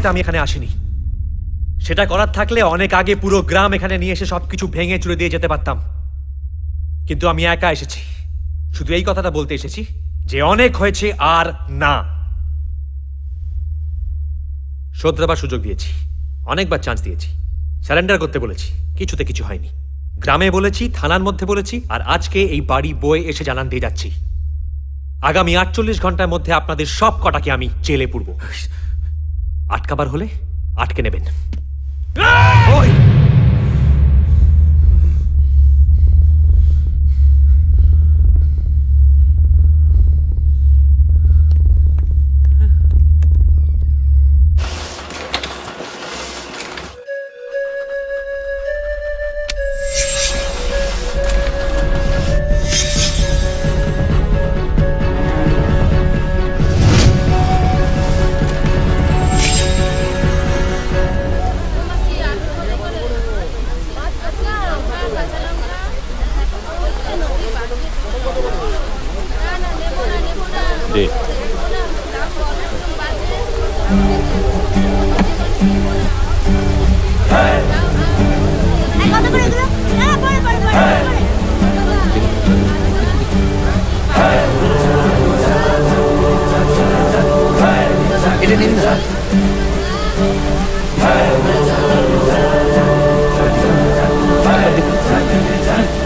করতে আমি এখানে আসিনি। সেটা করার থাকলে অনেক আগে পুরো গ্রাম এখানে নিয়ে এসে সবকিছু ভেঙে চুরে দিয়ে যেতে পারতাম, কিন্তু আমি একা এসেছি। শুধু এই কথাটা বলতে এসেছি যে অনেক হয়েছে, আর না। শোধরাবার সুযোগ দিয়েছি, অনেকবার চান্স দিয়েছি, সারেন্ডার করতে বলেছি, কিছুতে কিছু হয়নি। গ্রামে বলেছি, থানার মধ্যে বলেছি, আর আজকে এই বাড়ি বয়ে এসে জানান দিয়ে যাচ্ছি আগামী 48 ঘন্টার মধ্যে আপনাদের সব কটাকে আমি জেলে পুরব। আটকাবার হলে আটকে নেবেন।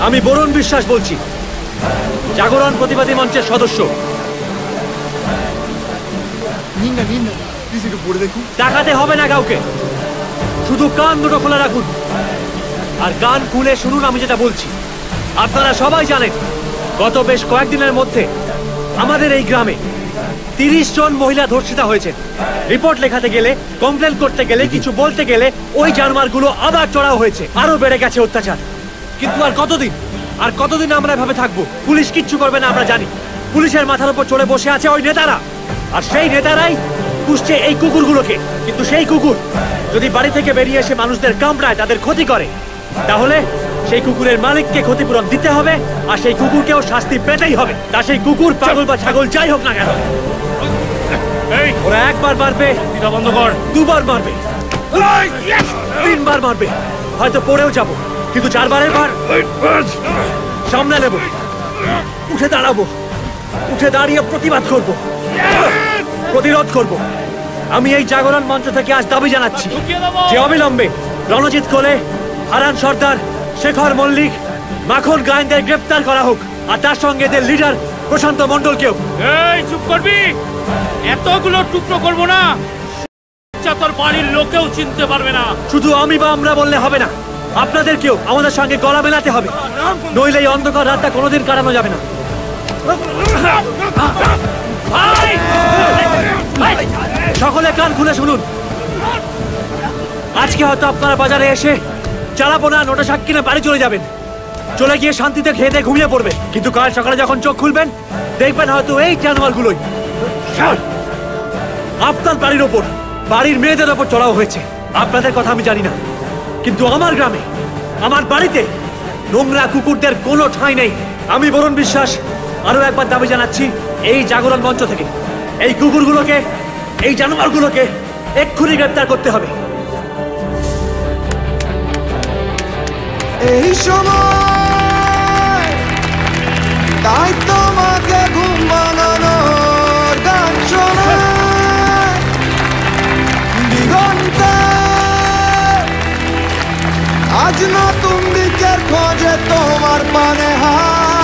আমি বরুণ বিশ্বাস বলছি, জাগরণ প্রতিবাদী মঞ্চের সদস্য। দেখাতে হবে না কাউকে, শুধু কান দুটো খোলা রাখুন আর কান খুলে শুনুন আমি যেটা বলছি। আপনারা সবাই জানেন গত বেশ কয়েকদিনের মধ্যে আমাদের এই গ্রামে 30 জন মহিলা ধর্ষিতা হয়েছে। রিপোর্ট লেখাতে গেলে, কমপ্লেন করতে গেলে, কিছু বলতে গেলে ওই জানোয়ারগুলো আবার চড়াও হয়েছে, আরো বেড়ে গেছে অত্যাচার। কিন্তু আর কতদিন আমরা এভাবে থাকবো? পুলিশ কিচ্ছু করবে না আমরা জানি। পুলিশের মাথার উপর চড়ে বসে আছে ওই নেতারা, আর সেই নেতারাই পুষছে এই কুকুরগুলোকে। কিন্তু সেই কুকুর যদি বাড়ি থেকে বেরিয়ে এসে মানুষদের কামড়ায়, তাদের ক্ষতি করে, তাহলে সেই কুকুরের মালিককে ক্ষতিপূরণ দিতে হবে, আর সেই কুকুরকেও শাস্তি পেতেই হবে। তা সেই কুকুর, পাগল বা ছাগল যাই হোক না কেন। ওরা একবার মারবে, বন্ধ কর, দুবার মারবে, 3বার মারবে, হয়তো পড়েও যাব, কিন্তু 4বারের বার সামনে নেব, উঠে দাঁড়াবো, উঠে দাঁড়িয়ে প্রতিবাদ করব, প্রতিরোধ করব। আমি এই জাগরণ মঞ্চ থেকে আজ দাবি জানাচ্ছি যে অবিলম্বে রণজিৎ কোলে, হারান সর্দার, শেখর মল্লিক, মাখন গায়েনদের গ্রেপ্তার করা হোক, আর তার সঙ্গে এদের লিডার প্রশান্ত মণ্ডলকেও। এই চুপ করবি, এতগুলো টুকরো করব না, তোর বাড়ির লোকেও চিনতে পারবে না। শুধু আমি বা আমরা বললে হবে না, আপনাদেরকেও আমাদের সঙ্গে গলা মেলাতে হবে, নইলে এই অন্ধকার রাতটা কোনোদিন কাটানো যাবে না। সকলে কান খুলে শুনুন, আজকে হয়তো আপনারা বাজারে এসে চালাপোনা, নোটা শাক কিনে বাড়ি চলে যাবেন, চলে গিয়ে শান্তিতে খেয়ে দিয়ে ঘুমিয়ে পড়বে, কিন্তু কাল সকালে যখন চোখ খুলবেন দেখবেন হয়তো এই জানোয়ারগুলোই আপনার বাড়ির ওপর, বাড়ির মেয়েদের ওপর চড়াও হয়েছে। আপনাদের কথা আমি জানি না, কিন্তু আমার গ্রামে, আমার বাড়িতে নোংরা কুকুরদের কোনো ঠাঁই নেই। আমি বরুণ বিশ্বাস আরো একবার দাবি জানাচ্ছি এই জাগরণ মঞ্চ থেকে, এই কুকুরগুলোকে, এই জানোয়ারগুলোকে এক্ষুনি গ্রেপ্তার করতে হবে। এই সময় তাই তোমাকে ঘুম ভাঙানোর গান শোনায় দিগন্তে, আজ নতুন দিকের খোঁজে তোমার পানে হাত।